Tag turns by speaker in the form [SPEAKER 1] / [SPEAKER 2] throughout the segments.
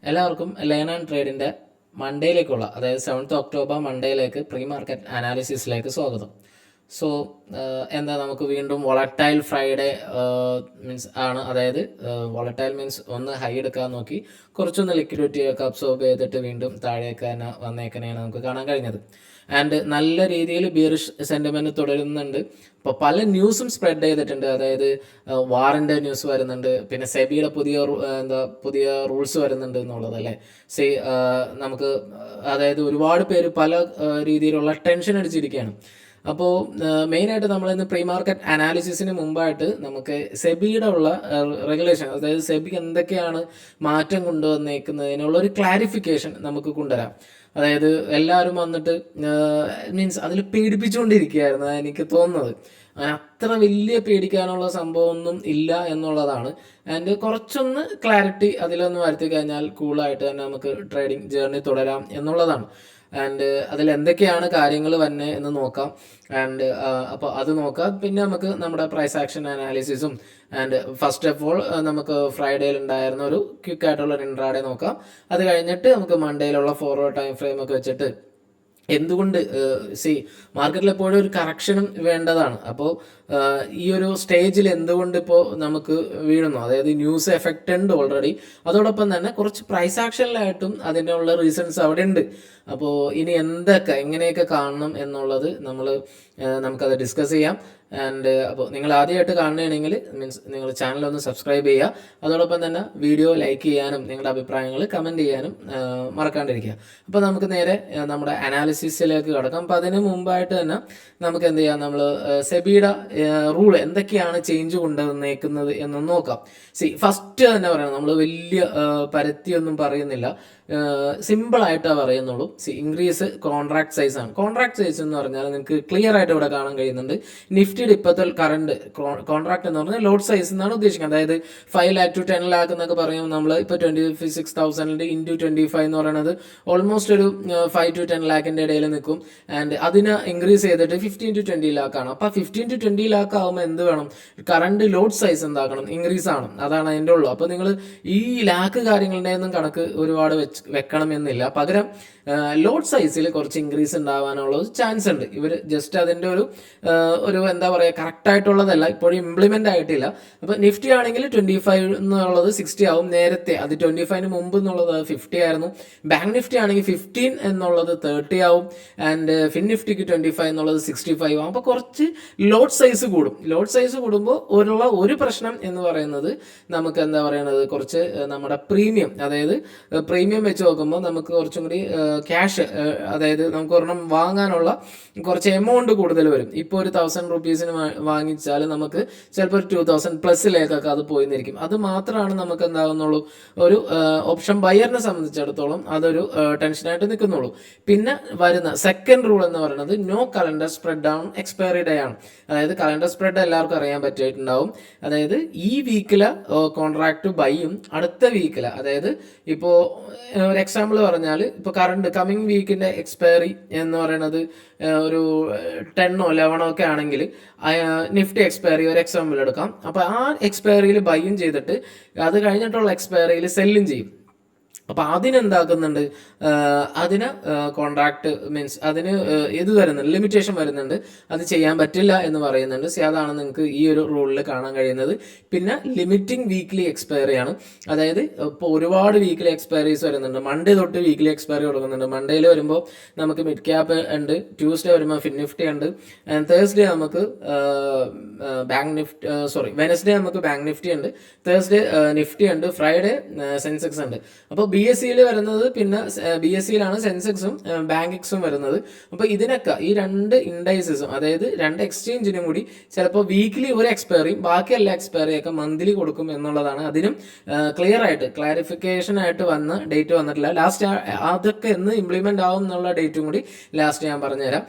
[SPEAKER 1] എല്ലാവർക്കും learn and ട്രേഡിൻ്റെ മൺഡേയിലേക്കുള്ള അതായത് 7th October മൺഡേയിലേക്ക് pre market അനാലിസിസിലേക്ക് സ്വാഗതം. സോ എന്താ നമുക്ക് വീണ്ടും വോളറ്റൈൽ ഫ്രൈഡേ മീൻസ് ആണ്. അതായത് വോളറ്റൈൽ മീൻസ് ഒന്ന് ഹൈ എടുക്കാൻ നോക്കി കുറച്ചൊന്ന് ലിക്വിഡിറ്റി ഒക്കെ അബ്സോർബ് ചെയ്തിട്ട് വീണ്ടും താഴേക്ക് തന്നെ വന്നേക്കനെയാണ് നമുക്ക് കാണാൻ കഴിഞ്ഞത്. ആൻഡ് നല്ല രീതിയിൽ ബിയറിഷ് സെൻറ്റിമെൻറ്റ് തുടരുന്നുണ്ട്. ഇപ്പോൾ പല ന്യൂസും സ്പ്രെഡ് ചെയ്തിട്ടുണ്ട്. അതായത് വാറിൻ്റെ ന്യൂസ് വരുന്നുണ്ട്, പിന്നെ സെബിയുടെ പുതിയ റൂൾസ് വരുന്നുണ്ട് എന്നുള്ളതല്ലേ. നമുക്ക് അതായത് ഒരുപാട് പേര് പല രീതിയിലുള്ള ടെൻഷൻ അടിച്ചിരിക്കുകയാണ്. അപ്പോൾ മെയിനായിട്ട് നമ്മളിന്ന് പ്രീ മാർക്കറ്റ് അനാലിസിസിന് മുമ്പായിട്ട് നമുക്ക് സെബിയുടെ ഉള്ള റെഗുലേഷൻ, അതായത് സെബി എന്തൊക്കെയാണ് മാറ്റം കൊണ്ടുവന്നേക്കുന്നതിനുള്ളൊരു ക്ലാരിഫിക്കേഷൻ നമുക്ക് കൊണ്ടുവരാം. അതായത് എല്ലാവരും വന്നിട്ട് മീൻസ് അതിൽ പേടിപ്പിച്ചുകൊണ്ടിരിക്കുകയായിരുന്നു എനിക്ക് തോന്നുന്നത്. അങ്ങനെ അത്ര വലിയ പേടിക്കാനുള്ള സംഭവമൊന്നും ഇല്ല എന്നുള്ളതാണ്. ആൻഡ് കുറച്ചൊന്ന് ക്ലാരിറ്റി അതിലൊന്ന് വരുത്തി കഴിഞ്ഞാൽ കൂളായിട്ട് തന്നെ നമുക്ക് ട്രേഡിംഗ് ജേർണി തുടരാം എന്നുള്ളതാണ്. ആൻഡ് അതിൽ എന്തൊക്കെയാണ് കാര്യങ്ങൾ വന്നെ എന്ന് നോക്കാം. ആൻഡ് അപ്പോൾ അത് നോക്കാം. പിന്നെ നമുക്ക് നമ്മുടെ പ്രൈസ് ആക്ഷൻ അനാലിസിസും ആൻഡ് ഫസ്റ്റ് ഓഫ് ഓൾ നമുക്ക് ഫ്രൈഡേയിൽ ഉണ്ടായിരുന്ന ഒരു ക്വിക്കായിട്ടുള്ള ഇൻട്രാഡേ നോക്കാം. അത് കഴിഞ്ഞിട്ട് നമുക്ക് മൺഡേയിലുള്ള ഫോർവേഡ് ടൈം ഫ്രെയിം ഒക്കെ വെച്ചിട്ട് എന്തുകൊണ്ട് മാർക്കറ്റിൽ എപ്പോഴും ഒരു കറക്ഷനും വേണ്ടതാണ്. അപ്പോൾ ഈ ഒരു സ്റ്റേജിൽ എന്തുകൊണ്ട് ഇപ്പോൾ നമുക്ക് വീഴുന്നു, അതായത് ന്യൂസ് എഫക്റ്റ് ഉണ്ട് ഓൾറെഡി. അതോടൊപ്പം തന്നെ കുറച്ച് പ്രൈസ് ആക്ഷനിലായിട്ടും അതിൻ്റെ ഉള്ള റീസൺസ് അവിടെ ഉണ്ട്. അപ്പോൾ ഇനി എങ്ങനെയൊക്കെ കാണണം എന്നുള്ളത് നമുക്കത് ഡിസ്കസ് ചെയ്യാം. ആൻഡ് അപ്പോൾ നിങ്ങൾ ആദ്യമായിട്ട് കാണുകയാണെങ്കിൽ മീൻസ് നിങ്ങൾ ചാനലൊന്ന് സബ്സ്ക്രൈബ് ചെയ്യുക. അതോടൊപ്പം തന്നെ വീഡിയോ ലൈക്ക് ചെയ്യാനും നിങ്ങളുടെ അഭിപ്രായങ്ങൾ കമൻറ്റ് ചെയ്യാനും മറക്കാണ്ടിരിക്കുക. അപ്പോൾ നമുക്ക് നേരെ നമ്മുടെ അനാലിസിസിലേക്ക് കിടക്കാം. അപ്പോൾ അതിന് മുമ്പായിട്ട് തന്നെ നമുക്ക് എന്ത് ചെയ്യാം, നമ്മൾ സെബിയുടെ റൂൾ എന്തൊക്കെയാണ് ചേഞ്ച് കൊണ്ടുവന്നേക്കുന്നത് എന്നൊന്ന് നോക്കാം. ഫസ്റ്റ് തന്നെ പറയണം, നമ്മൾ വലിയ പരത്തിയൊന്നും പറയുന്നില്ല, സിമ്പിളായിട്ടാണ് പറയുന്നുള്ളൂ. ഇൻക്രീസ് കോൺട്രാക്ട് സൈസ് ആണ്. കോൺട്രാക്ട് സൈസ് എന്ന് പറഞ്ഞാൽ നിങ്ങൾക്ക് ക്ലിയർ ആയിട്ട് ഇവിടെ കാണാൻ കഴിയുന്നുണ്ട്. നിഫ്റ്റിയുടെ ഇപ്പോഴത്തെ കറണ്ട് കോൺട്രാക്ട് എന്ന് പറഞ്ഞാൽ ലോഡ് സൈസ് എന്നാണ് ഉദ്ദേശിക്കുന്നത്. അതായത് 5 lakh to 10 lakh എന്നൊക്കെ പറയുമ്പോൾ നമ്മൾ ഇപ്പോൾ 26,000 ഇൻറ്റു 25 എന്ന് പറയുന്നത് ഓൾമോസ്റ്റ് ഒരു 5 to 10 lakhൻ്റെ ഇടയിൽ നിൽക്കും. ആൻഡ് അതിനെ ഇൻക്രീസ് ചെയ്തിട്ട് 15 to 20 lakh ആണ്. അപ്പോൾ 15 to 20 lakh ആകുമ്പോൾ എന്ത് വേണം, കറണ്ട് ലോഡ് സൈസ് എന്താക്കണം, ഇൻക്രീസ് ആണ്. അതാണ് അതിൻ്റെ ഉള്ളൂ. അപ്പോൾ നിങ്ങൾ ഈ ലാക്ക് കാര്യങ്ങളുടെ ഒന്നും കണക്ക് ഒരുപാട് വെക്കണമെന്നില്ല. പകരം ലോഡ് സൈസിൽ കുറച്ച് ഇൻക്രീസ് ഉണ്ടാവാനുള്ള ചാൻസ് ഉണ്ട്. ഇവർ ജസ്റ്റ് അതിൻ്റെ ഒരു എന്താ പറയുക, കറക്റ്റായിട്ടുള്ളതല്ല, ഇപ്പോഴും ഇംപ്ലിമെൻ്റ് ആയിട്ടില്ല. അപ്പോൾ നിഫ്റ്റി ആണെങ്കിൽ 25 എന്നുള്ളത് 60 ആവും. നേരത്തെ അത് 25 മുമ്പ് എന്നുള്ളത് 50 ആയിരുന്നു. ബാങ്ക് നിഫ്റ്റി ആണെങ്കിൽ 15 എന്നുള്ളത് 30 ആവും. ആൻഡ് ഫിൻ നിഫ്റ്റിക്ക് 25 എന്നുള്ളത് 65 ആവും. അപ്പോൾ കുറച്ച് ലോഡ് സൈസ് കൂടും. ലോഡ് സൈസ് കൂടുമ്പോൾ ഒരു പ്രശ്നം എന്ന് പറയുന്നത് നമുക്ക് എന്താ പറയുന്നത്, കുറച്ച് നമ്മുടെ പ്രീമിയം, അതായത് പ്രീമിയം വെച്ച് നോക്കുമ്പോൾ നമുക്ക് കുറച്ചും കൂടി ക്യാഷ്, അതായത് നമുക്ക് ഒരെണ്ണം വാങ്ങാനുള്ള കുറച്ച് എമൗണ്ട് കൂടുതൽ വരും. ഇപ്പോൾ ഒരു 1000 rupeesന് വാങ്ങിച്ചാൽ നമുക്ക് ചിലപ്പോൾ ഒരു 2000 പ്ലസിലേക്കൊക്കെ അത് പോയിന്നിരിക്കും. അത് മാത്രമാണ് നമുക്ക് എന്താകുന്നുള്ളൂ, ഒരു ഓപ്ഷൻ ബയറിനെ സംബന്ധിച്ചിടത്തോളം അതൊരു ടെൻഷനായിട്ട് നിൽക്കുന്നുള്ളൂ. പിന്നെ വരുന്ന സെക്കൻഡ് റൂൾ എന്ന് പറയുന്നത് no calendar spread down expiry day ആണ്. അതായത് കലണ്ടർ സ്പ്രെഡ് എല്ലാവർക്കും അറിയാൻ പറ്റിയിട്ടുണ്ടാവും. അതായത് ഈ വീക്കിലെ കോൺട്രാക്ട് ബൈയും അടുത്ത വീക്കിലെ, അതായത് ഇപ്പോൾ ഒരു എക്സാമ്പിൾ പറഞ്ഞാൽ ഇപ്പോൾ കമ്മിങ് വീക്കിൻ്റെ എക്സ്പയറി എന്ന് പറയുന്നത് ഒരു 10 or 11 ഒക്കെ ആണെങ്കിൽ നിഫ്റ്റി എക്സ്പയറി ഒരു എക്സാമ്പിൾ എടുക്കാം. അപ്പോൾ ആ എക്സ്പയറിയിൽ ബൈയും ചെയ്തിട്ട് അത് കഴിഞ്ഞിട്ടുള്ള എക്സ്പയറിയിൽ സെല്ലും ചെയ്യും. അപ്പോൾ അതിനെന്താക്കുന്നുണ്ട്, അതിന് കോൺട്രാക്ട് മീൻസ് അതിന് ഇത് വരുന്നുണ്ട്, ലിമിറ്റേഷൻ വരുന്നുണ്ട്. അത് ചെയ്യാൻ പറ്റില്ല എന്ന് പറയുന്നുണ്ട്. അതാണ് നിങ്ങൾക്ക് ഈ ഒരു റൂളിൽ കാണാൻ കഴിയുന്നത്. പിന്നെ ലിമിറ്റിംഗ് വീക്ക്ലി എക്സ്പയറി ആണ്. അതായത് ഇപ്പോൾ ഒരുപാട് വീക്ക്ലി എക്സ്പയറീസ് വരുന്നുണ്ട്. മൺഡേ തൊട്ട് വീക്ക്ലി എക്സ്പയറി കൊടുക്കുന്നുണ്ട്. മൺഡേയിൽ വരുമ്പോൾ നമുക്ക് മിഡ് ക്യാപ്പ് ഉണ്ട്, ട്യൂസ്ഡേ വരുമ്പോൾ ഫിൻ നിഫ്റ്റി ഉണ്ട്, ആൻഡ് തേഴ്സ്ഡേ നമുക്ക് വെനസ്ഡേ നമുക്ക് ബാങ്ക് നിഫ്റ്റി ഉണ്ട്, തേഴ്സ്ഡേ നിഫ്റ്റി ഉണ്ട്, ഫ്രൈഡേ സെൻസെക്സ് ഉണ്ട്. അപ്പോൾ BSE വരുന്നത്, പിന്നെ BSEയിലാണ് സെൻസെക്സും ബാങ്ക് എക്സും വരുന്നത്. അപ്പോൾ ഇതിനൊക്കെ ഈ രണ്ട് ഇൻഡൈസസും, അതായത് രണ്ട് എക്സ്ചേഞ്ചിനും കൂടി ചിലപ്പോൾ വീക്ക്ലി ഒരു എക്സ്പയറിയും ബാക്കി എല്ലാ എക്സ്പയറിയൊക്കെ മന്ത്ലി കൊടുക്കും എന്നുള്ളതാണ്. അതിനും ക്ലാരിഫിക്കേഷൻ ആയിട്ട് വന്ന ഡേറ്റ് വന്നിട്ടില്ല. ലാസ്റ്റ് അതൊക്കെ എന്ന് ഇംപ്ലിമെൻ്റ് ആവും എന്നുള്ള ഡേറ്റും കൂടി ലാസ്റ്റ് ഞാൻ പറഞ്ഞുതരാം.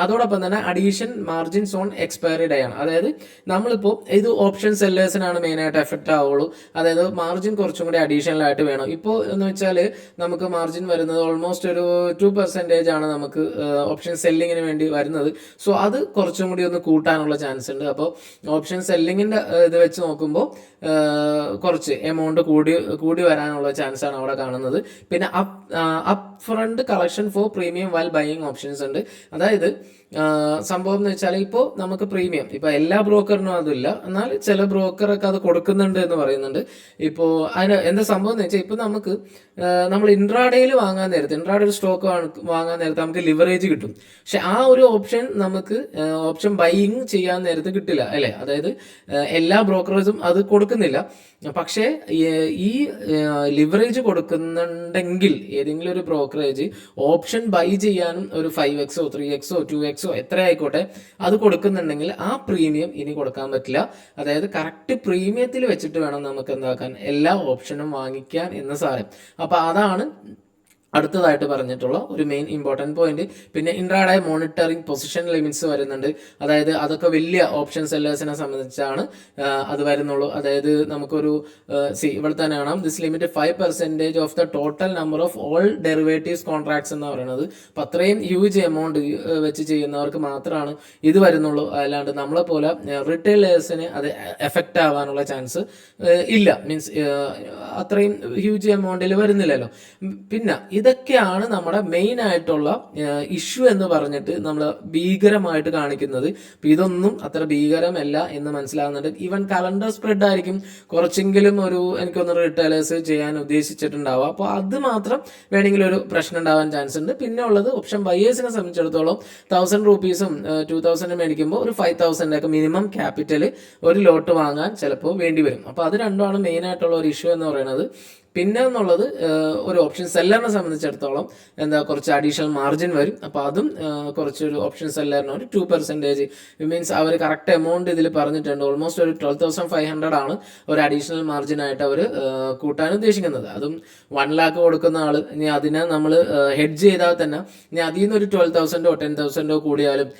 [SPEAKER 1] അതോടൊപ്പം തന്നെ addition margins on expiry day ആണ്. അതായത് നമ്മളിപ്പോൾ ഇത് ഓപ്ഷൻ സെല്ലേഴ്സിനാണ് മെയിനായിട്ട് എഫക്റ്റ് ആവുള്ളൂ. അതായത് മാർജിൻ കുറച്ചും കൂടി അഡീഷണൽ ആയിട്ട് വേണം. ഇപ്പോൾ എന്ന് വെച്ചാൽ നമുക്ക് മാർജിൻ വരുന്നത് ഓൾമോസ്റ്റ് ഒരു 2% ആണ് നമുക്ക് ഓപ്ഷൻ സെല്ലിങ്ങിന് വേണ്ടി വരുന്നത്. സോ അത് കുറച്ചും കൂടി ഒന്ന് കൂട്ടാനുള്ള ചാൻസ് ഉണ്ട്. അപ്പോൾ ഓപ്ഷൻ സെല്ലിങ്ങിൻ്റെ ഇത് വെച്ച് നോക്കുമ്പോൾ കുറച്ച് എമൗണ്ട് കൂടി വരാനുള്ള ചാൻസ് ആണ് അവിടെ കാണുന്നത്. പിന്നെ up front collection for premium while buying options ഉണ്ട്. അതായത് സംഭവം എന്ന് വെച്ചാൽ ഇപ്പോൾ നമുക്ക് പ്രീമിയം ഇപ്പോൾ എല്ലാ ബ്രോക്കറിനും അതില്ല, എന്നാൽ ചില ബ്രോക്കറൊക്കെ അത് കൊടുക്കുന്നുണ്ട് എന്ന് പറയുന്നുണ്ട്. ഇപ്പോൾ അതിന് എന്താ സംഭവം എന്ന് വെച്ചാൽ ഇപ്പോൾ നമുക്ക് നമ്മൾ ഇൻട്രാഡേയിൽ വാങ്ങാൻ നേരത്ത് ഇൻട്രാഡേ ഒരു സ്റ്റോക്ക് വാങ്ങാൻ നേരത്ത് നമുക്ക് ലിവറേജ് കിട്ടും. പക്ഷെ ആ ഒരു ഓപ്ഷൻ നമുക്ക് ഓപ്ഷൻ ബൈയിങ് ചെയ്യാൻ നേരത്ത് കിട്ടില്ല അല്ലേ. അതായത് എല്ലാ ബ്രോക്കറേജും അത് കൊടുക്കുന്നില്ല. പക്ഷേ ഈ ലിവറേജ് കൊടുക്കുന്നുണ്ടെങ്കിൽ ഏതെങ്കിലും ഒരു ബ്രോക്കറേജ് ഓപ്ഷൻ ബൈ ചെയ്യാനും ഒരു 5x 3x 2x എത്ര ആയിക്കോട്ടെ അത് കൊടുക്കുന്നുണ്ടെങ്കിൽ ആ പ്രീമിയം ഇനി കൊടുക്കാൻ പറ്റില്ല. അതായത് കറക്റ്റ് പ്രീമിയത്തിൽ വെച്ചിട്ട് വേണം നമുക്ക് എന്താക്കാൻ എല്ലാ ഓപ്ഷനും വാങ്ങിക്കാൻ എന്ന് സാരം. അപ്പോൾ അതാണ് അടുത്തതായിട്ട് പറഞ്ഞിട്ടുള്ള ഒരു മെയിൻ ഇമ്പോർട്ടൻറ്റ് പോയിന്റ്. പിന്നെ ഇൻട്രാഡേ മോണിറ്ററിംഗ് പൊസിഷൻ ലിമിറ്റ്സ് വരുന്നുണ്ട്. അതായത് അതൊക്കെ വലിയ ഓപ്ഷൻ സെല്ലേഴ്സിനെ സംബന്ധിച്ചാണ് അത് വരുന്നുള്ളൂ. അതായത് നമുക്കൊരു ഇവിടെ തന്നെ കാണാം, this limit 5% of the total number of all derivatives contracts എന്ന് പറയുന്നത്. അപ്പം അത്രയും ഹ്യൂജ് എമൗണ്ട് വെച്ച് ചെയ്യുന്നവർക്ക് മാത്രമാണ് ഇത് വരുന്നുള്ളൂ. അല്ലാണ്ട് നമ്മളെ പോലെ റിറ്റെയിലേഴ്സിന് അത് എഫക്റ്റ് ആവാനുള്ള ചാൻസ് ഇല്ല. മീൻസ് അത്രയും ഹ്യൂജ് എമൗണ്ടിൽ വരുന്നില്ലല്ലോ. പിന്നെ ഇതൊക്കെയാണ് നമ്മുടെ മെയിൻ ആയിട്ടുള്ള ഇഷ്യൂ എന്ന് പറഞ്ഞിട്ട് നമ്മൾ ഭീകരമായിട്ട് കാണിക്കുന്നത്. അപ്പം ഇതൊന്നും അത്ര ഭീകരമല്ല എന്ന് മനസ്സിലാകുന്നുണ്ട്. ഈവൻ കലണ്ടർ സ്പ്രെഡ് ആയിരിക്കും കുറച്ചെങ്കിലും ഒരു എനിക്കൊന്ന് റിറ്റെയിലേഴ്സ് ചെയ്യാൻ ഉദ്ദേശിച്ചിട്ടുണ്ടാവുക. അപ്പോൾ അത് മാത്രം വേണമെങ്കിൽ ഒരു പ്രശ്നം ഉണ്ടാവാൻ ചാൻസ് ഉണ്ട്. പിന്നെ ഉള്ളത് ഓപ്ഷൻ ബയേഴ്സിനെ സംബന്ധിച്ചിടത്തോളം 1000 രൂപീസും 2000 മേടിക്കുമ്പോൾ ഒരു 5000 ഒക്കെ മിനിമം ക്യാപിറ്റൽ ഒരു ലോട്ട് വാങ്ങാൻ ചിലപ്പോൾ വേണ്ടി വരും. അപ്പോൾ അത് രണ്ടുമാണ് മെയിൻ ആയിട്ടുള്ള ഒരു ഇഷ്യൂ എന്ന് പറയുന്നത്. പിന്നെ എന്നുള്ളത് ഒരു ഓപ്ഷൻ സെല്ലറിനെ സംബന്ധിച്ചിടത്തോളം കുറച്ച് അഡീഷണൽ മാർജിൻ വരും. അപ്പോൾ അതും കുറച്ചൊരു ഓപ്ഷൻ സെല്ലറിന് ഒരു 2% മീൻസ് അവർ കറക്റ്റ് എമൗണ്ട് ഇതിൽ പറഞ്ഞിട്ടുണ്ട്. ഓൾമോസ്റ്റ് ഒരു 12,500 ആണ് ഒരു അഡീഷണൽ മാർജിനായിട്ട് അവർ കൂട്ടാൻ ഉദ്ദേശിക്കുന്നത്. അതും 1 lakh കൊടുക്കുന്ന ആൾ ഇനി അതിനെ നമ്മൾ ഹെഡ്ജ് ചെയ്താൽ തന്നെ ഇനി അതിൽ നിന്ന് ഒരു 12,000 10,000 കൂടിയാലും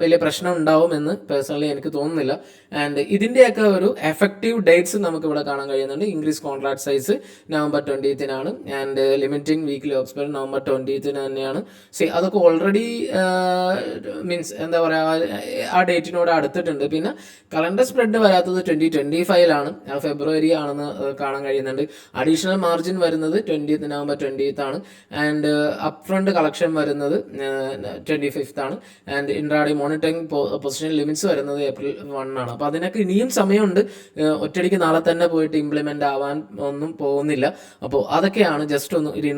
[SPEAKER 1] വലിയ പ്രശ്നം ഉണ്ടാവുമെന്ന് പേഴ്സണലി എനിക്ക് തോന്നുന്നില്ല. ആൻഡ് ഇതിൻ്റെയൊക്കെ ഒരു എഫക്റ്റീവ് ഡേറ്റ്സ് നമുക്ക് ഇവിടെ കാണാൻ കഴിയുന്നുണ്ട്. Increase contract size November 20th and limiting weekly expire November 20th തന്നെയാണ്. അതൊക്കെ ഓൾറെഡി മീൻസ് എന്താ പറയുക ആ ഡേറ്റിനോട് അടുത്തിട്ടുണ്ട്. പിന്നെ കലണ്ടർ സ്പ്രെഡ് വരാത്തത് 2025 ഫെബ്രുവരി ആണെന്ന് കാണാൻ കഴിയുന്നുണ്ട്. അഡീഷണൽ മാർജിൻ വരുന്നത് November 20th ആണ്. ആൻഡ് അപ്പ് ഫ്രണ്ട് കളക്ഷൻ വരുന്നത് 25th ആണ്. And intraday monitoring position limits വരുന്നത് April 1 ആണ്. അപ്പോൾ അതിനൊക്കെ ഇനിയും സമയമുണ്ട്. ഒറ്റയടിക്ക് നാളെ തന്നെ പോയിട്ട് ഇംപ്ലിമെൻ്റ് ആവാൻ ഒന്നും പോകുന്നില്ല. അപ്പോൾ അതൊക്കെയാണ് ജസ്റ്റ് ഒന്ന് ഒരു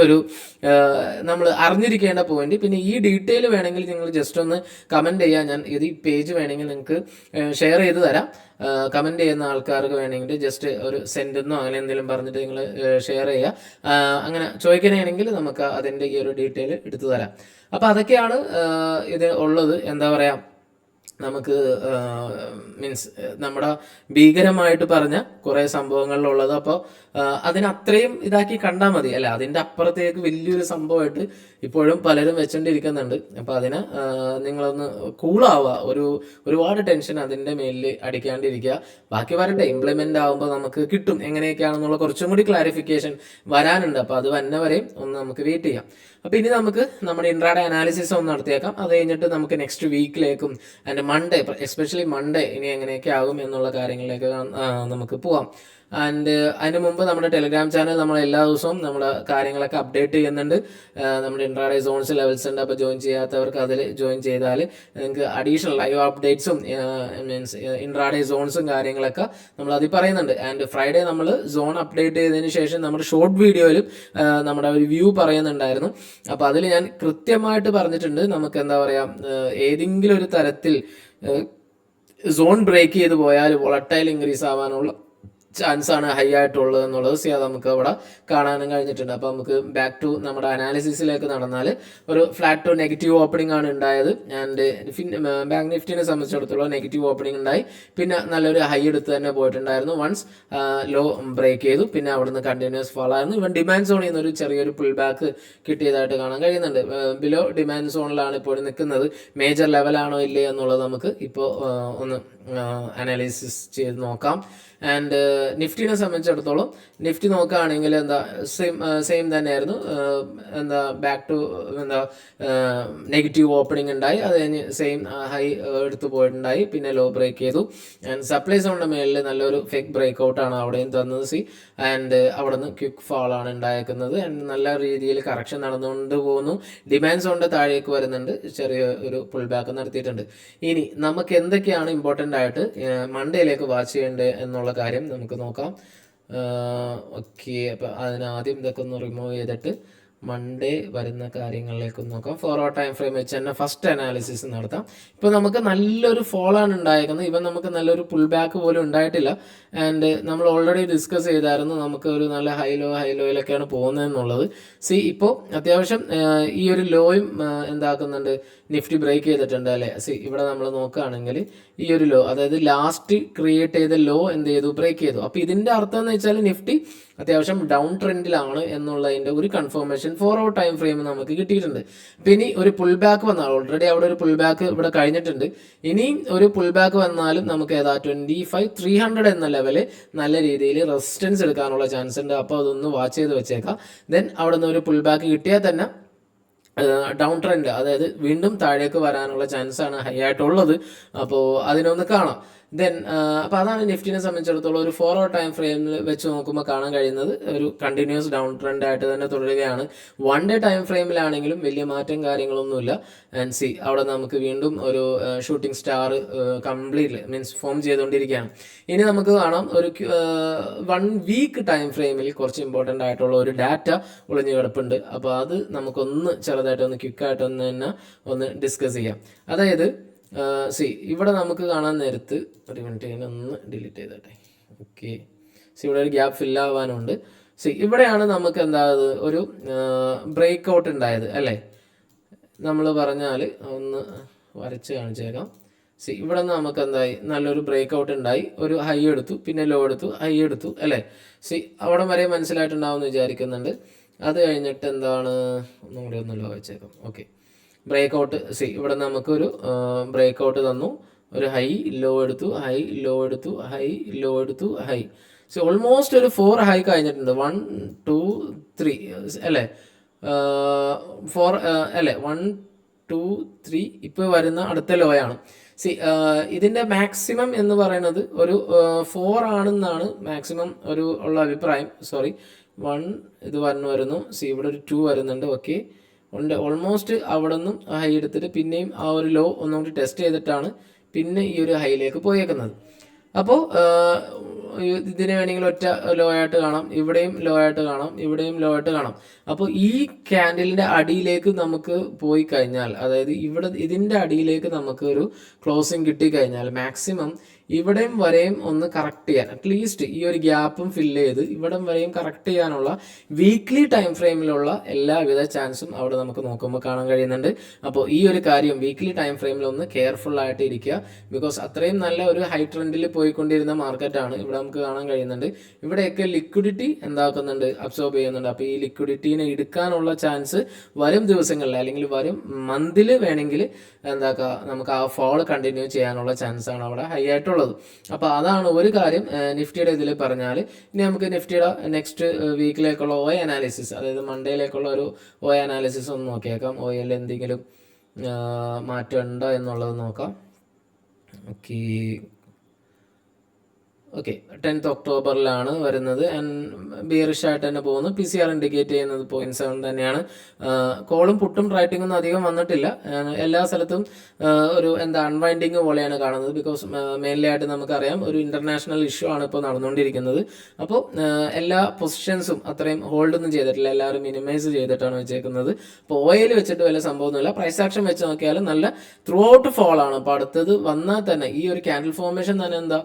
[SPEAKER 1] ഒരു നമ്മൾ അറിഞ്ഞിരിക്കേണ്ട പോയിന്റ്. പിന്നെ ഈ ഡീറ്റെയിൽ വേണമെങ്കിൽ നിങ്ങൾ ജസ്റ്റ് ഒന്ന് കമൻറ്റ് ചെയ്യുക. ഞാൻ ഇത് ഈ പേജ് വേണമെങ്കിൽ നിങ്ങൾക്ക് ഷെയർ ചെയ്ത് തരാം. കമൻറ്റ് ചെയ്യുന്ന ആൾക്കാർക്ക് വേണമെങ്കിൽ ജസ്റ്റ് ഒരു സെൻറ്റെന്നോ അങ്ങനെ എന്തെങ്കിലും പറഞ്ഞിട്ട് നിങ്ങൾ ഷെയർ ചെയ്യുക. അങ്ങനെ ചോദിക്കണമെങ്കിൽ നമുക്ക് അതിൻ്റെ ഈ ഒരു ഡീറ്റെയിൽ എടുത്തു തരാം. അപ്പോൾ അതൊക്കെയാണ് ഇത് ഉള്ളത്. എന്താ പറയുക, നമുക്ക് മീൻസ് നമ്മുടെ ഭീകരമായിട്ട് പറഞ്ഞ കുറേ സംഭവങ്ങളിലുള്ളത്. അപ്പോൾ അതിനത്രയും ഇതാക്കി കണ്ടാൽ മതി അല്ല, അതിൻ്റെ അപ്പുറത്തേക്ക് വലിയൊരു സംഭവമായിട്ട് ഇപ്പോഴും പലരും വെച്ചുകൊണ്ടിരിക്കുന്നുണ്ട്. അപ്പോൾ അതിന് നിങ്ങളൊന്ന് കൂളാവുക, ഒരുപാട് ടെൻഷൻ അതിൻ്റെ മേലിൽ അടിക്കാണ്ടിരിക്കുക. ബാക്കി വരട്ടെ, ഇംപ്ലിമെൻ്റ് ആകുമ്പോൾ നമുക്ക് കിട്ടും എങ്ങനെയൊക്കെയാണെന്നുള്ള കുറച്ചും കൂടി ക്ലാരിഫിക്കേഷൻ വരാനുണ്ട്. അപ്പോൾ അത് വന്നവരെയും ഒന്ന് നമുക്ക് വെയിറ്റ് ചെയ്യാം. അപ്പോൾ ഇനി നമുക്ക് നമ്മുടെ ഇൻട്രാഡേ അനാലിസിസ് ഒന്ന് നടത്തിയേക്കാം. അത് കഴിഞ്ഞിട്ട് നമുക്ക് നെക്സ്റ്റ് വീക്കിലേക്കും ആൻഡ് മൺഡേ, എസ്പെഷ്യലി മൺഡേ ഇനി എങ്ങനെയൊക്കെ ആകും എന്നുള്ള കാര്യങ്ങളിലേക്ക് നമുക്ക് പോവാം. ആൻഡ് അതിന് മുമ്പ് നമ്മുടെ ടെലിഗ്രാം ചാനൽ നമ്മൾ എല്ലാ ദിവസവും നമ്മുടെ കാര്യങ്ങളൊക്കെ അപ്ഡേറ്റ് ചെയ്യുന്നുണ്ട്. നമ്മുടെ ഇൻട്രാഡേ സോൺസ് ലെവൽസ് ഉണ്ട്. അപ്പോൾ ജോയിൻ ചെയ്യാത്തവർക്ക് അതിൽ ജോയിൻ ചെയ്താൽ നിങ്ങൾക്ക് അഡീഷണൽ ലൈവ് അപ്ഡേറ്റ്സും മീൻസ് ഇൻട്രാഡേ സോൺസും കാര്യങ്ങളൊക്കെ നമ്മൾ അതിൽ പറയുന്നുണ്ട്. ആൻഡ് ഫ്രൈഡേ നമ്മൾ സോൺ അപ്ഡേറ്റ് ചെയ്തതിന് ശേഷം നമ്മുടെ ഷോർട്ട് വീഡിയോയിലും നമ്മുടെ ഒരു വ്യൂ പറയുന്നുണ്ടായിരുന്നു. അപ്പോൾ അതിൽ ഞാൻ കൃത്യമായിട്ട് പറഞ്ഞിട്ടുണ്ട്, നമുക്ക് എന്താ പറയുക, ഏതെങ്കിലും ഒരു തരത്തിൽ സോൺ ബ്രേക്ക് ചെയ്ത് പോയാൽ വോളറ്റൈൽ ഇൻക്രീസ് ആവാനുള്ള ചാൻസാണ് ഹൈ ആയിട്ടുള്ളത് എന്നുള്ളത് നമുക്ക് അവിടെ കാണാനും കഴിഞ്ഞിട്ടുണ്ട്. അപ്പോൾ നമുക്ക് ബാക്ക് ടു നമ്മുടെ അനാലിസിസിലേക്ക് നടന്നാൽ ഒരു ഫ്ലാറ്റ് ടു നെഗറ്റീവ് ഓപ്പണിംഗ് ആണ് ഉണ്ടായത്. ആൻഡ് ബാങ്ക് നിഫ്റ്റിനെ സംബന്ധിച്ചിടത്തോളം നെഗറ്റീവ് ഓപ്പണിംഗ് ഉണ്ടായി. പിന്നെ നല്ലൊരു ഹൈ എടുത്ത് തന്നെ പോയിട്ടുണ്ടായിരുന്നു. വൺസ് ലോ ബ്രേക്ക് ചെയ്തു, പിന്നെ അവിടുന്ന് കണ്ടിന്യൂസ് ഫോൾ ആയിരുന്നു. ഇവൻ ഡിമാൻഡ് സോണിൽ നിന്ന് ഒരു ചെറിയൊരു പുൾ ബാക്ക് കിട്ടിയതായിട്ട് കാണാൻ കഴിയുന്നുണ്ട്. ബിലോ ഡിമാൻഡ് സോണിലാണ് ഇപ്പോൾ നിൽക്കുന്നത്. മേജർ ലെവലാണോ ഇല്ലേ എന്നുള്ളത് നമുക്ക് ഇപ്പോൾ ഒന്ന് അനാലിസിസ് ചെയ്ത് നോക്കാം. ആൻഡ് നിഫ്റ്റിനെ സംബന്ധിച്ചിടത്തോളം നിഫ്റ്റി നോക്കുകയാണെങ്കിൽ എന്താ സെയിം തന്നെയായിരുന്നു. എന്താ ബാക്ക് ടു എന്താ നെഗറ്റീവ് ഓപ്പണിംഗ് ഉണ്ടായി, അത് കഴിഞ്ഞ് സെയിം ഹൈ എടുത്തു പോയിട്ടുണ്ടായി, പിന്നെ ലോ ബ്രേക്ക് ചെയ്തു. ആൻഡ് സപ്ലൈ സോണിൻ്റെ മേളിൽ നല്ലൊരു ഫേക്ക് ബ്രേക്ക് ഔട്ടാണ് അവിടെയും തന്നത് ആൻഡ് അവിടെ നിന്ന് ക്വിക്ക് ഫാളാണ് ഉണ്ടായിരിക്കുന്നത്. ആൻഡ് നല്ല രീതിയിൽ കറക്ഷൻ നടന്നുകൊണ്ട് പോകുന്നു. ഡിമാൻഡ് സോണിൻ്റെ താഴേക്ക് വരുന്നുണ്ട്, ചെറിയ ഒരു പുൾ ബാക്ക് നടത്തിയിട്ടുണ്ട്. ഇനി നമുക്ക് എന്തൊക്കെയാണ് ഇമ്പോർട്ടൻ്റ് ആയിട്ട് മൺഡേയിലേക്ക് വാച്ച് ചെയ്യേണ്ടത് എന്നുള്ള കാര്യം നമുക്ക് നോക്കാം. ഓക്കെ, അപ്പോൾ അതിനാദ്യം ഇതൊക്കെ ഒന്ന് റിമൂവ് ചെയ്തിട്ട് മൺഡേ വരുന്ന കാര്യങ്ങളിലേക്ക് നോക്കാം. 4 hour ടൈം ഫ്രെയിം വെച്ച് തന്നെ ഫസ്റ്റ് അനാലിസിസ് നടത്താം. ഇപ്പോൾ നമുക്ക് നല്ലൊരു ഫോളാണ് ഉണ്ടായിരിക്കുന്നത്. ഇവൻ നമുക്ക് നല്ലൊരു പുൾ ബാക്ക് പോലും ഉണ്ടായിട്ടില്ല. ആൻഡ് നമ്മൾ ഓൾറെഡി ഡിസ്കസ് ചെയ്തായിരുന്നു നമുക്ക് ഒരു നല്ല ഹൈ ലോയിലൊക്കെയാണ് പോകുന്നതെന്നുള്ളത്. ഇപ്പോൾ അത്യാവശ്യം ഈ ഒരു ലോയും എന്താക്കുന്നുണ്ട്, നിഫ്റ്റി ബ്രേക്ക് ചെയ്തിട്ടുണ്ട് അല്ലേ. ഇവിടെ നമ്മൾ നോക്കുകയാണെങ്കിൽ ഈ ഒരു ലോ, അതായത് ലാസ്റ്റ് ക്രിയേറ്റ് ചെയ്ത ലോ എന്ത് ചെയ്തു, ബ്രേക്ക് ചെയ്തു. അപ്പോൾ ഇതിൻ്റെ അർത്ഥം എന്ന് വെച്ചാൽ നിഫ്റ്റി അത്യാവശ്യം ഡൗൺ ട്രെൻഡിലാണ് എന്നുള്ളതിൻ്റെ ഒരു കൺഫർമേഷൻ 4 hour ടൈം ഫ്രെയിം നമുക്ക് കിട്ടിയിട്ടുണ്ട്. പിന്നെ ഒരു പുൾ ബാക്ക് വന്നാൽ, ഓൾറെഡി അവിടെ ഒരു പുൾ ബാക്ക് ഇവിടെ കഴിഞ്ഞിട്ടുണ്ട്, ഇനിയും ഒരു പുൾ ബാക്ക് വന്നാലും നമുക്ക് ഏതാ 25,300 എന്ന ലെവല് നല്ല രീതിയിൽ റെസിസ്റ്റൻസ് എടുക്കാനുള്ള ചാൻസ് ഉണ്ട്. അപ്പോൾ അതൊന്ന് വാച്ച് ചെയ്ത് വെച്ചേക്കാം. ദെൻ അവിടെ നിന്ന് ഒരു പുൾ ബാക്ക് കിട്ടിയാൽ തന്നെ ഡൗൺ ട്രെൻഡ്, അതായത് വീണ്ടും താഴേക്ക് വരാനുള്ള ചാൻസാണ് ഹൈ ആയിട്ടുള്ളത്. അപ്പോൾ അതിനൊന്ന് കാണാം. ദെൻ അപ്പോൾ അതാണ് നിഫ്റ്റിനെ സംബന്ധിച്ചിടത്തോളം ഒരു 4 hour ടൈം ഫ്രെയിമിൽ വെച്ച് നോക്കുമ്പോൾ കാണാൻ കഴിയുന്നത് ഒരു കണ്ടിന്യൂസ് ഡൗൺ ട്രെൻഡ് ആയിട്ട് തന്നെ തുടരുകയാണ്. 1 day ടൈം ഫ്രെയിമിലാണെങ്കിലും വലിയ മാറ്റം കാര്യങ്ങളൊന്നുമില്ല. ആൻഡ് അവിടെ നമുക്ക് വീണ്ടും ഒരു shooting star completely means form ചെയ്തുകൊണ്ടിരിക്കുകയാണ്. ഇനി നമുക്ക് കാണാം ഒരു 1 week ടൈം ഫ്രെയിമിൽ കുറച്ച് ഇമ്പോർട്ടൻ്റ് ആയിട്ടുള്ള ഒരു ഡാറ്റ ഒളിഞ്ഞു കിടപ്പുണ്ട്. അപ്പോൾ അത് നമുക്കൊന്ന് ചെറുതായിട്ടൊന്ന് ക്വിക്കായിട്ടൊന്ന് തന്നെ ഒന്ന് ഡിസ്കസ് ചെയ്യാം. അതായത് ഇവിടെ നമുക്ക് കാണാൻ നേരത്ത് ഒരു മിനിറ്റ് ഒന്ന് ഡിലീറ്റ് ചെയ്തട്ടെ. ഓക്കെ, ഇവിടെ ഒരു ഗ്യാപ്പ് ഫില്ലാവാനുണ്ട്. ഇവിടെയാണ് നമുക്ക് എന്താ ഒരു ബ്രേക്ക് ഔട്ട് ഉണ്ടായത് അല്ലേ. നമ്മൾ പറഞ്ഞാൽ ഒന്ന് വരച്ച് കാണിച്ചേക്കാം. ഇവിടെ നിന്ന് നമുക്ക് എന്തായി, നല്ലൊരു ബ്രേക്ക് ഔട്ട് ഉണ്ടായി, ഒരു ഹൈ എടുത്തു, പിന്നെ ലോ എടുത്തു, ഹൈ എടുത്തു അല്ലേ. അവിടെ വരെ മനസ്സിലായിട്ടുണ്ടാവും എന്ന് വിചാരിക്കുന്നുണ്ട്. അത് കഴിഞ്ഞിട്ട് എന്താണ്, ഒന്നും കൂടി ഒന്ന് ലോ വെച്ചേക്കാം. ഓക്കെ, ബ്രേക്ക് ഔട്ട് ഇവിടെ നമുക്കൊരു ബ്രേക്ക് ഔട്ട് തന്നു, ഒരു ഹൈ ലോ എടുത്തു, ഹൈ ലോ എടുത്തു, ഹൈ ലോ എടുത്തു, ഹൈ. ഓൾമോസ്റ്റ് ഒരു 4 ഹൈ കഴിഞ്ഞിട്ടുണ്ട്. 1 2 3 അല്ലേ, 4 അല്ലേ, 1 2 3 ഇപ്പോൾ വരുന്ന അടുത്ത ലോയാണ്. ഇതിൻ്റെ മാക്സിമം എന്ന് പറയുന്നത് ഒരു 4 ആണെന്നാണ് മാക്സിമം ഒരു ഉള്ള അഭിപ്രായം. 1 ഇത് വരുന്നു. ഇവിടെ ഒരു 2 വരുന്നുണ്ട്. ഓക്കെ, ഉണ്ട്. ഓൾമോസ്റ്റ് അവിടെ നിന്നും ഹൈ എടുത്തിട്ട് പിന്നെയും ആ ഒരു ലോ ഒന്നുകൂടി ടെസ്റ്റ് ചെയ്തിട്ടാണ് പിന്നെ ഈ ഒരു ഹൈയിലേക്ക് പോയേക്കുന്നത്. അപ്പോൾ ഇതിനെ വേണമെങ്കിൽ ഒറ്റ ലോ ആയിട്ട് കാണാം, ഇവിടെയും ലോ ആയിട്ട് കാണാം, ഇവിടെയും ലോ ആയിട്ട് കാണാം. അപ്പോൾ ഈ ക്യാൻഡലിൻ്റെ അടിയിലേക്ക് നമുക്ക് പോയി കഴിഞ്ഞാൽ, അതായത് ഇതിൻ്റെ അടിയിലേക്ക് നമുക്ക് ഒരു ക്ലോസിങ് കിട്ടിക്കഴിഞ്ഞാൽ മാക്സിമം ഇവിടെയും വരെയും ഒന്ന് കറക്റ്റ് ചെയ്യാൻ, അറ്റ്ലീസ്റ്റ് ഈ ഒരു ഗ്യാപ്പും ഫില്ല് ചെയ്ത് ഇവിടം വരെയും കറക്റ്റ് ചെയ്യാനുള്ള വീക്ക്ലി ടൈം ഫ്രെയിമിലുള്ള എല്ലാവിധ ചാൻസും അവിടെ നമുക്ക് നോക്കുമ്പോൾ കാണാൻ കഴിയുന്നുണ്ട്. അപ്പോൾ ഈ ഒരു കാര്യം വീക്ക്ലി ടൈം ഫ്രെയിമിൽ ഒന്ന് കെയർഫുൾ ആയിട്ട് ഇരിക്കുക. ബിക്കോസ് അത്രയും നല്ല ഒരു ഹൈ ട്രെൻഡിൽ പോയിക്കൊണ്ടിരുന്ന മാർക്കറ്റാണ്. ഇവിടെ നമുക്ക് കാണാൻ കഴിയുന്നുണ്ട് ഇവിടെയൊക്കെ ലിക്വിഡിറ്റി എന്താക്കുന്നുണ്ട്, അബ്സോർബ് ചെയ്യുന്നുണ്ട്. അപ്പോൾ ഈ ലിക്വിഡിറ്റീനെ എടുക്കാനുള്ള ചാൻസ് വരും ദിവസങ്ങളിൽ അല്ലെങ്കിൽ വരും മന്തിൽ വേണമെങ്കിൽ എന്താക്കുക, നമുക്ക് ആ ഫോൾ കണ്ടിന്യൂ ചെയ്യാനുള്ള ചാൻസാണ് അവിടെ ഹൈ ആയിട്ടുള്ളത്. അപ്പോൾ അതാണ് ഒരു കാര്യം നിഫ്റ്റിയുടെ ഇതിൽ പറഞ്ഞാൽ. ഇനി നമുക്ക് നിഫ്റ്റിയുടെ നെക്സ്റ്റ് വീക്കിലേക്കുള്ള OI അനാലിസിസ്, അതായത് മൺഡേയിലേക്കുള്ള ഒരു OI അനാലിസിസ് ഒന്ന് നോക്കിയേക്കാം. OIയിൽ എന്തെങ്കിലും മാറ്റം ഉണ്ടോ എന്നുള്ളത് നോക്കാം. ഓക്കെ, 10th ഒക്ടോബറിലാണ് വരുന്നത്. ആൻഡ് ബിയറിഷ് ആയിട്ട് തന്നെ പോകുന്നു. PCR ഇൻഡിക്കേറ്റ് ചെയ്യുന്നത് 0.7 തന്നെയാണ്. കോളും പുട്ടും റൈറ്റിംഗ് ഒന്നും അധികം വന്നിട്ടില്ല. എല്ലാ സ്ഥലത്തും ഒരു അൺവൈൻഡിങ് പോലെയാണ് കാണുന്നത്. ബിക്കോസ് മെയിൻലി ആയിട്ട് നമുക്കറിയാം ഒരു ഇൻ്റർനാഷണൽ ഇഷ്യൂ ആണ് ഇപ്പോൾ നടന്നുകൊണ്ടിരിക്കുന്നത്. അപ്പോൾ എല്ലാ പൊസിഷൻസും അത്രയും ഹോൾഡൊന്നും ചെയ്തിട്ടില്ല, എല്ലാവരും മിനിമൈസ് ചെയ്തിട്ടാണ് വെച്ചേക്കുന്നത്. അപ്പോൾ OIയിൽ വെച്ചിട്ട് വലിയ സംഭവമൊന്നുമില്ല. പ്രൈസ് ആക്ഷൻ വെച്ച് നോക്കിയാലും നല്ല ത്രൂ ഔട്ട് ഫോളാണ്. അപ്പോൾ അടുത്തത് വന്നാൽ തന്നെ ഈ ഒരു ക്യാൻഡിൽ ഫോർമേഷൻ തന്നെ എന്താ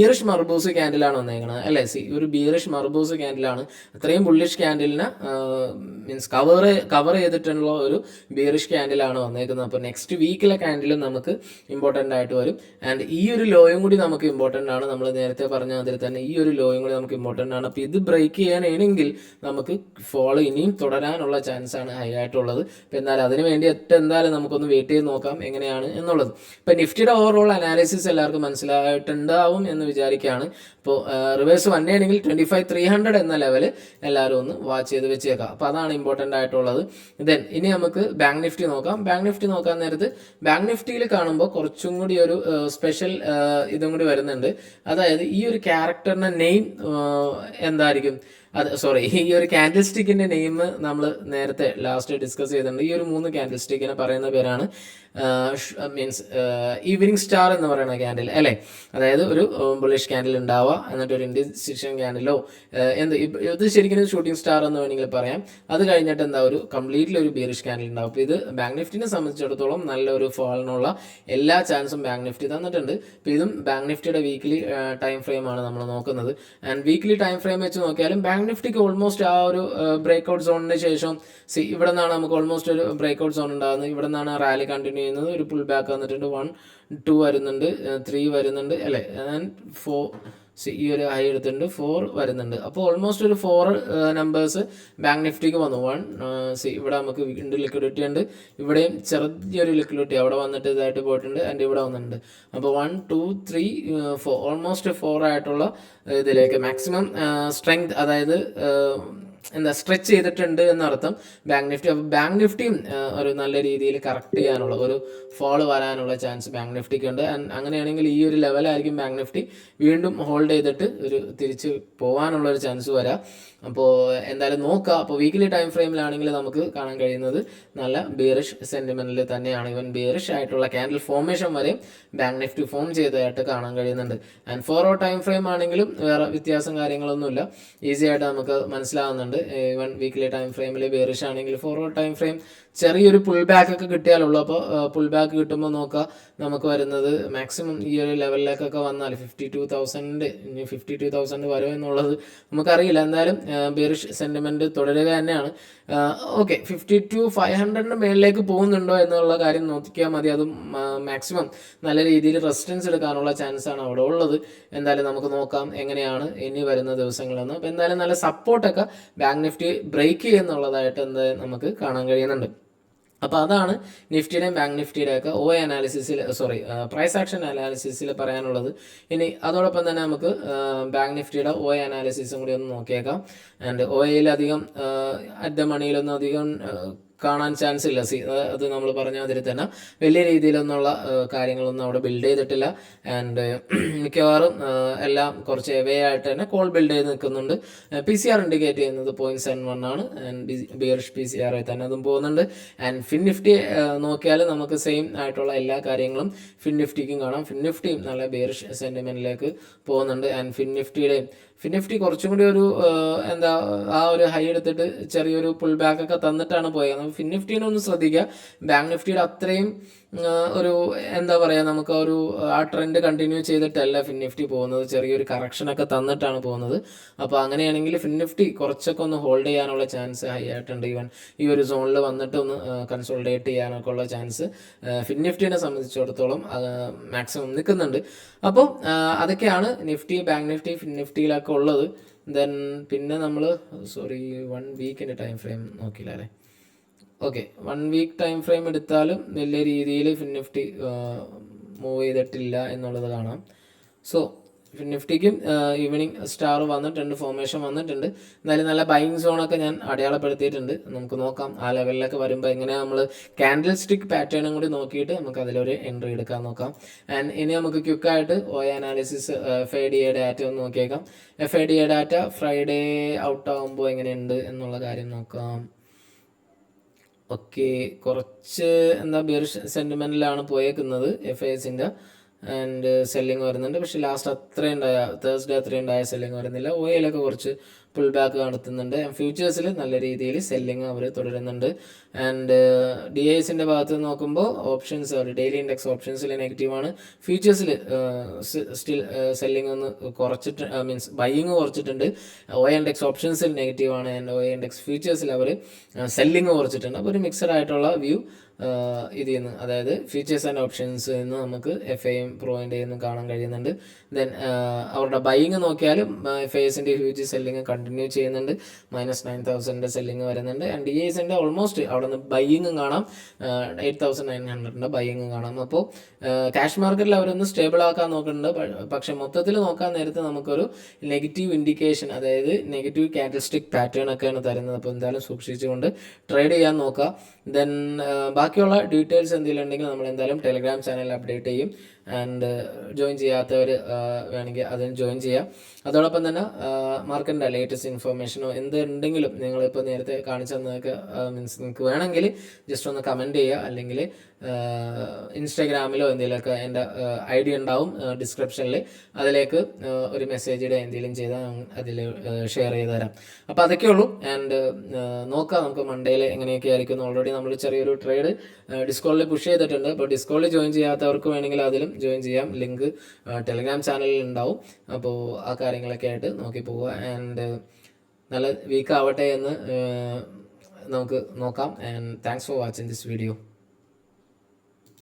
[SPEAKER 1] ബിയറിഷ് മർബൂസ് ക്യാൻഡിലാണ് വന്നേക്കുന്നത് അല്ലേ. ഒരു ബിയറിഷ് മർബൂസ് ക്യാൻഡിലാണ്. അത്രയും ബുള്ളിഷ് ക്യാൻഡിലിനെ മീൻസ് കവർ ചെയ്തിട്ടുള്ള ഒരു ബിയറിഷ് ക്യാൻഡിലാണ് വന്നേക്കുന്നത്. അപ്പോൾ നെക്സ്റ്റ് വീക്കിലെ ക്യാൻഡിലും നമുക്ക് ഇമ്പോർട്ടൻ്റ് ആയിട്ട് വരും. ആൻഡ് ഈ ഒരു ലോയും കൂടി നമുക്ക് ഇമ്പോർട്ടൻ്റ് ആണ്. നമ്മൾ നേരത്തെ പറഞ്ഞ അതിൽ തന്നെ ഈ ഒരു ലോയും കൂടി നമുക്ക് ഇമ്പോർട്ടൻ്റ് ആണ്. അപ്പോൾ ഇത് ബ്രേക്ക് ചെയ്യാനാണെങ്കിൽ നമുക്ക് ഫോൾ ഇനിയും തുടരാനുള്ള ചാൻസാണ് ഹൈ ആയിട്ടുള്ളത്. അപ്പോൾ എന്തായാലും അതിന് വേണ്ടി എന്തായാലും നമുക്കൊന്ന് വെയിറ്റ് ചെയ്ത് നോക്കാം എങ്ങനെയാണ് എന്നുള്ളത്. ഇപ്പോൾ നിഫ്റ്റിയുടെ ഓവറോൾ അനാലിസിസ് എല്ലാവർക്കും മനസ്സിലായിട്ടുണ്ടാവും എന്ന് വിചാരിക്കുകയാണ്. അപ്പോൾ റിവേഴ്സ് വന്നെയാണെങ്കിൽ 25,300 എന്ന ലെവൽ എല്ലാവരും ഒന്ന് വാച്ച് ചെയ്ത് വെച്ചേക്കാം. അപ്പോൾ അതാണ് ഇമ്പോർട്ടൻ്റ് ആയിട്ടുള്ളത്. ഇനി നമുക്ക് ബാങ്ക് നിഫ്റ്റി നോക്കാം. ബാങ്ക് നിഫ്റ്റി നോക്കാൻ നേരത്ത് ബാങ്ക് നിഫ്റ്റിയിൽ കാണുമ്പോൾ കുറച്ചും കൂടി ഒരു സ്പെഷ്യൽ ഇതും കൂടി വരുന്നുണ്ട്. അതായത് ഈ ഒരു ക്യാരക്ടറിൻ്റെ നെയിം എന്തായിരിക്കും, ഈ ഒരു ക്യാൻഡിൽ സ്റ്റിക്കിൻ്റെ നെയിം നമ്മൾ നേരത്തെ ലാസ്റ്റ് ഡിസ്കസ് ചെയ്തിട്ടുണ്ട്. ഈ ഒരു 3 ക്യാൻഡിൽ സ്റ്റിക്കിനെ പറയുന്ന പേരാണ് ഈവനിങ് സ്റ്റാർ എന്ന് പറയുന്ന ക്യാൻഡിൽ അല്ലേ. അതായത് ഒരു ബുള്ളിഷ് ക്യാൻഡിൽ ഉണ്ടാവുക, എന്നിട്ട് ഒരു ഇൻഡിസിഷൻ ക്യാൻഡിലോ ഇത് ശരിക്കും ഷൂട്ടിംഗ് സ്റ്റാർ എന്ന് വേണമെങ്കിൽ പറയാം. അത് കഴിഞ്ഞിട്ട് ഒരു കംപ്ലീറ്റ്ലി ഒരു ബീറിഷ് ക്യാൻഡിൽ ഉണ്ടാവും. അപ്പോൾ ഇത് ബാങ്ക് നിഫ്റ്റിനെ സംബന്ധിച്ചിടത്തോളം നല്ലൊരു ഫോളിനുള്ള എല്ലാ ചാൻസും ബാങ്ക് നിഫ്റ്റി തന്നിട്ടുണ്ട്. അപ്പോൾ ഇതും ബാങ്ക് നിഫ്റ്റിയുടെ വീക്ക്ലി ടൈം ഫ്രെയിം ആണ് നമ്മൾ നോക്കുന്നത്. ആൻഡ് വീക്ക്ലി ടൈം ഫ്രെയിം വെച്ച് നോക്കിയാലും ബാങ്ക് നിഫ്റ്റിക്ക് ഓൾമോസ്റ്റ് ആ ഒരു ബ്രേക്ക്ഔട്ട് സോണിന് ശേഷം ഇവിടെ നിന്നാണ് നമുക്ക് ഓൾമോസ്റ്റ് ഒരു ബ്രേക്ക്ഔട്ട് സോൺ ഉണ്ടാകുന്നത്. ഇവിടെ നിന്നാണ് റാലി കണ്ടിന്യൂ ചെയ്യുന്നത്. ഒരു പുൾ ബാക്ക് വന്നിട്ടുണ്ട്, 1, 2 വരുന്നുണ്ട്, 3 വരുന്നുണ്ട് അല്ലേ, ആൻഡ് 4 ഈ ഒരു ഹൈ എടുത്തിട്ടുണ്ട്, 4 വരുന്നുണ്ട്. അപ്പോൾ ഓൾമോസ്റ്റ് ഒരു 4 നമ്പേഴ്സ് ബാങ്ക് നിഫ്റ്റിക്ക് വന്നു. 1 ഇവിടെ നമുക്ക് വീണ്ടും ലിക്വിഡിറ്റി ഉണ്ട്, ഇവിടെയും ചെറിയൊരു ലിക്വിഡിറ്റി അവിടെ വന്നിട്ട് ഇതായിട്ട് പോയിട്ടുണ്ട്, ആൻഡ് ഇവിടെ വന്നിട്ടുണ്ട്. അപ്പോൾ 1, 2, 3, 4 ഓൾമോസ്റ്റ് 4 ആയിട്ടുള്ള ഇതിലേക്ക് മാക്സിമം സ്ട്രെങ്ത്, അതായത് സ്ട്രെച്ച് ചെയ്തിട്ടുണ്ട് എന്നർത്ഥം ബാങ്ക് നിഫ്റ്റി. അപ്പോൾ ബാങ്ക് നിഫ്റ്റിയും ഒരു നല്ല രീതിയിൽ കറക്റ്റ് ചെയ്യാനുള്ള ഒരു ഫോള് വരാനുള്ള ചാൻസ് ബാങ്ക് നിഫ്റ്റിക്ക് ഉണ്ട്. അങ്ങനെയാണെങ്കിൽ ഈ ഒരു ലെവലായിരിക്കും ബാങ്ക് നിഫ്റ്റി വീണ്ടും ഹോൾഡ് ചെയ്തിട്ട് ഒരു തിരിച്ച് പോകാനുള്ളൊരു ചാൻസ് വരാം. അപ്പോൾ എന്തായാലും നോക്കുക. അപ്പോൾ വീക്ക്ലി ടൈം ഫ്രെയിമിലാണെങ്കിൽ നമുക്ക് കാണാൻ കഴിയുന്നത് നല്ല ബിയറിഷ് സെൻറ്റിമെൻറ്റിൽ തന്നെയാണ്. ഈവൻ ബിയറിഷ് ആയിട്ടുള്ള ക്യാൻഡിൽ ഫോർമേഷൻ വരെ ബാങ്ക് നിഫ്റ്റി ഫോം ചെയ്തതായിട്ട് കാണാൻ കഴിയുന്നുണ്ട്. ആൻഡ് 4 hour ടൈം ഫ്രെയിം ആണെങ്കിലും വേറെ വ്യത്യാസം കാര്യങ്ങളൊന്നുമില്ല, ഈസി ആയിട്ട് നമുക്ക് മനസ്സിലാവുന്നുണ്ട്. ഈവൻ വീക്ക്ലി ടൈം ഫ്രെയിമിൽ ബിയറിഷ് ആണെങ്കിൽ 4 hour ടൈം ഫ്രെയിം ചെറിയൊരു പുൾ ബാക്ക് ഒക്കെ കിട്ടിയാലുള്ളൂ. അപ്പോൾ പുൾ ബാക്ക് കിട്ടുമ്പോൾ നോക്കുക നമുക്ക് വരുന്നത് മാക്സിമം ഈ ഒരു ലെവലിലേക്കൊക്കെ വന്നാൽ 52,000 ഇനി 52,000 വരുമോ എന്നുള്ളത് നമുക്കറിയില്ല. എന്തായാലും ബെയറിഷ് സെൻറ്റിമെൻറ്റ് തുടരുക തന്നെയാണ്. ഓക്കെ, 52,500 മേളിലേക്ക് പോകുന്നുണ്ടോ എന്നുള്ള കാര്യം നോക്കിയാൽ മതി. അതും മാക്സിമം നല്ല രീതിയിൽ റെസിസ്റ്റൻസ് എടുക്കാനുള്ള ചാൻസാണ് അവിടെ ഉള്ളത്. എന്തായാലും നമുക്ക് നോക്കാം എങ്ങനെയാണ് ഇനി വരുന്ന ദിവസങ്ങളെന്ന്. അപ്പോൾ എന്തായാലും നല്ല സപ്പോർട്ടൊക്കെ ബാങ്ക് നിഫ്റ്റി ബ്രേക്ക് ചെയ്യുന്നുള്ളതായിട്ട് നമുക്ക് കാണാൻ കഴിയുന്നുണ്ട്. അപ്പോൾ അതാണ് നിഫ്റ്റിയുടെയും ബാങ്ക് നിഫ്റ്റിയുടെയൊക്കെ പ്രൈസ് ആക്ഷൻ അനാലിസിസിൽ പറയാനുള്ളത്. ഇനി അതോടൊപ്പം തന്നെ നമുക്ക് ബാങ്ക് നിഫ്റ്റിയുടെ അനാലിസിസും കൂടി ഒന്ന് നോക്കിയേക്കാം. ആൻഡ് OAയിൽ അധികം അറ്റ് ദ മണിയിലൊന്നും അധികം കാണാൻ ചാൻസ് ഇല്ല. അത് നമ്മൾ പറഞ്ഞ മാതിരി തന്നെ വലിയ രീതിയിലൊന്നുള്ള കാര്യങ്ങളൊന്നും അവിടെ ബിൽഡ് ചെയ്തിട്ടില്ല. ആൻഡ് മിക്കവാറും എല്ലാം കുറച്ച് എവേ ആയിട്ട് തന്നെ കോൾ ബിൽഡ് ചെയ്ത് നിൽക്കുന്നുണ്ട്. PCR ഇൻഡിക്കേറ്റ് ചെയ്യുന്നത് 0.71 ആണ്. ആൻഡ് ബിയറിഷ് PCR ആയി തന്നെ അതും പോകുന്നുണ്ട്. ആൻഡ് ഫിൻ നിഫ്റ്റി നോക്കിയാൽ നമുക്ക് സെയിം ആയിട്ടുള്ള എല്ലാ കാര്യങ്ങളും ഫിൻ നിഫ്റ്റിക്കും കാണാം. ഫിൻ നിഫ്റ്റിയും നല്ല ബിയറിഷ് സെൻറ്റിമെൻറ്റിലേക്ക് പോകുന്നുണ്ട്. ആൻഡ് ഫിൻ നിഫ്റ്റി കുറച്ചും കൂടി ഒരു ആ ഒരു ഹൈ എടുത്തിട്ട് ചെറിയൊരു പുൾ ബാക്ക് ഒക്കെ തന്നിട്ടാണ് പോയത്. ഫിൻ നിഫ്റ്റിനെ ഒന്ന് ശ്രദ്ധിക്കുക. ബാങ്ക് നിഫ്റ്റിയുടെ അത്രയും ഒരു നമുക്ക് ആ ട്രെൻഡ് കണ്ടിന്യൂ ചെയ്തിട്ടല്ല ഫിൻ നിഫ്റ്റി പോകുന്നത്. ചെറിയൊരു കറക്ഷനൊക്കെ തന്നിട്ടാണ് പോകുന്നത്. അപ്പോൾ അങ്ങനെയാണെങ്കിൽ ഫിൻ നിഫ്റ്റി കുറച്ചൊക്കെ ഒന്ന് ഹോൾഡ് ചെയ്യാനുള്ള ചാൻസ് ഹൈ ആയിട്ടുണ്ട്. ഈവൻ ഈ ഒരു സോണിൽ വന്നിട്ട് ഒന്ന് കൺസോൾഡേറ്റ് ചെയ്യാനൊക്കെ ഉള്ള ചാൻസ് ഫിൻ നിഫ്റ്റിനെ സംബന്ധിച്ചിടത്തോളം മാക്സിമം നിൽക്കുന്നുണ്ട്. അപ്പോൾ അതൊക്കെയാണ് നിഫ്റ്റി, ബാങ്ക് നിഫ്റ്റി, ഫിൻ നിഫ്റ്റിയിലൊക്കെ ഉള്ളത്. പിന്നെ നമ്മൾ 1 വീക്കിൻ്റെ ടൈം ഫ്രെയിം നോക്കില്ല അല്ലേ. ഓക്കെ, 1 വീക്ക് ടൈം ഫ്രെയിം എടുത്താലും വലിയ രീതിയിൽ ഫിൻ നിഫ്റ്റി മൂവ് ചെയ്തിട്ടില്ല എന്നുള്ളത് കാണാം. സോ ഫിൻ നിഫ്റ്റിക്കും ഈവനിങ് സ്റ്റാർ വന്നിട്ടുണ്ട്, ഫോർമേഷൻ വന്നിട്ടുണ്ട്. എന്തായാലും നല്ല ബൈങ് സോണൊക്കെ ഞാൻ അടയാളപ്പെടുത്തിയിട്ടുണ്ട്. നമുക്ക് നോക്കാം ആ ലെവലിലൊക്കെ വരുമ്പോൾ എങ്ങനെയാണ് നമ്മൾ ക്യാൻഡിൽ സ്റ്റിക്ക് പാറ്റേണും കൂടി നോക്കിയിട്ട് നമുക്ക് അതിലൊരു എൻട്രി എടുക്കാൻ നോക്കാം. ആൻഡ് ഇനി നമുക്ക് ക്വിക്കായിട്ട് അനാലിസിസ് FIDA ഡാറ്റ ഒന്ന് നോക്കിയേക്കാം. FIDA ഡാറ്റ ഫ്രൈഡേ ഔട്ട് ആകുമ്പോൾ എങ്ങനെയുണ്ട് എന്നുള്ള കാര്യം നോക്കാം. ഓക്കെ, കുറച്ച് ബിയറിഷ് സെൻറ്റിമെൻറ്റിലാണ് പോയേക്കുന്നത് FISൻ്റെ. ആൻഡ് സെല്ലിങ് വരുന്നുണ്ട്, പക്ഷേ ലാസ്റ്റ് തേഴ്സ്ഡേ അത്രയും ഉണ്ടായ സെല്ലിങ് വരുന്നില്ല. OAയിലൊക്കെ കുറച്ച് പുൾ ബാക്ക് നടത്തുന്നുണ്ട്. ഫ്യൂച്ചേഴ്സിൽ നല്ല രീതിയിൽ സെല്ലിങ് അവർ തുടരുന്നുണ്ട്. ആൻഡ് DISൻ്റെ ഭാഗത്ത് നോക്കുമ്പോൾ ഓപ്ഷൻസ് ഡെയിലി ഇൻഡെക്സ് ഓപ്ഷൻസിൽ നെഗറ്റീവാണ്. ഫ്യൂച്ചേഴ്സിൽ സ്റ്റിൽ സെല്ലിങ് ഒന്ന് കുറച്ചിട്ട് ബൈയിങ് കുറച്ചിട്ടുണ്ട്. OA ഇൻഡെക്സ് ഓപ്ഷൻസിൽ നെഗറ്റീവാണ്. ആൻഡ് OA ഇൻഡെക്സ് ഫ്യൂച്ചേഴ്സിൽ അവർ സെല്ലിങ് കുറച്ചിട്ടുണ്ട്. അപ്പോൾ ഒരു മിക്സഡ് ആയിട്ടുള്ള വ്യൂ ഇതിൽ നിന്ന്, അതായത് ഫീച്ചേഴ്സ് ആൻഡ് ഓപ്ഷൻസ് നിന്ന് നമുക്ക് FIM പ്രോയിൻ്റെ നിന്ന് കാണാൻ കഴിയുന്നുണ്ട്. ദെൻ അവരുടെ ബൈയിങ് നോക്കിയാലും FISൻ്റെ ഹ്യൂജ് സെല്ലിങ് കണ്ടിന്യൂ ചെയ്യുന്നുണ്ട്. -9,000 സെല്ലിങ് വരുന്നുണ്ട്. ആൻഡ് DISൻ്റെ ഓൾമോസ്റ്റ് അവിടെ നിന്ന് ബൈയിങ്ങും കാണാം, 8,900 ബൈയിങ്ങും കാണാം. അപ്പോൾ ക്യാഷ് മാർക്കറ്റിൽ അവരൊന്ന് സ്റ്റേബിൾ ആക്കാൻ നോക്കുന്നുണ്ട്. പക്ഷേ മൊത്തത്തിൽ നോക്കാൻ നേരത്ത് നമുക്കൊരു നെഗറ്റീവ് ഇൻഡിക്കേഷൻ, അതായത് നെഗറ്റീവ് ക്യാൻഡൽസ്റ്റിക് പാറ്റേൺ ഒക്കെയാണ് തരുന്നത്. അപ്പോൾ എന്തായാലും സൂക്ഷിച്ചുകൊണ്ട് ട്രേഡ് ചെയ്യാൻ നോക്കുക. ദെൻ ബാക്കിയുള്ള ഡീറ്റെയിൽസ് എന്തെങ്കിലും ഉണ്ടെങ്കിൽ നമ്മൾ എന്തായാലും ടെലിഗ്രാം ചാനലിൽ അപ്ഡേറ്റ് ചെയ്യും. ആൻഡ് ജോയിൻ ചെയ്യാത്തവർ വേണമെങ്കിൽ അതിന് ജോയിൻ ചെയ്യാം. അതോടൊപ്പം തന്നെ മാർക്കറ്റിൻ്റെ ലേറ്റസ്റ്റ് ഇൻഫർമേഷനോ എന്തുണ്ടെങ്കിലും നിങ്ങളിപ്പോൾ നേരത്തെ കാണിച്ചു തന്നതൊക്കെ മീൻസ് നിങ്ങൾക്ക് വേണമെങ്കിൽ ജസ്റ്റ് ഒന്ന് കമൻറ്റ് ചെയ്യുക, അല്ലെങ്കിൽ ഇൻസ്റ്റാഗ്രാമിലോ എന്തെങ്കിലുമൊക്കെ എൻ്റെ ID ഉണ്ടാവും ഡിസ്ക്രിപ്ഷനിൽ, അതിലേക്ക് ഒരു മെസ്സേജിടെ എന്തെങ്കിലും ചെയ്താൽ അതിൽ ഷെയർ ചെയ്ത് തരാം. അപ്പോൾ അതൊക്കെ ഉള്ളൂ. ആൻഡ് നോക്കാം നമുക്ക് മൺഡേയിൽ എങ്ങനെയൊക്കെ ആയിരിക്കും. ഓൾറെഡി നമ്മൾ ചെറിയൊരു ട്രേഡ് ഡിസ്കോളിൽ പുഷ് ചെയ്തിട്ടുണ്ട്. അപ്പോൾ ഡിസ്കോളിൽ ജോയിൻ ചെയ്യാത്തവർക്ക് വേണമെങ്കിൽ അതിലും ജോയിൻ ചെയ്യാം. ലിങ്ക് ടെലിഗ്രാം ചാനലിൽ ഉണ്ടാവും. അപ്പോൾ ആ കാര്യങ്ങളൊക്കെ ആയിട്ട് നോക്കി പോവുക. ആൻഡ് നല്ല വീക്ക് ആവട്ടെ എന്ന് നമുക്ക് നോക്കാം. And thanks for watching this video.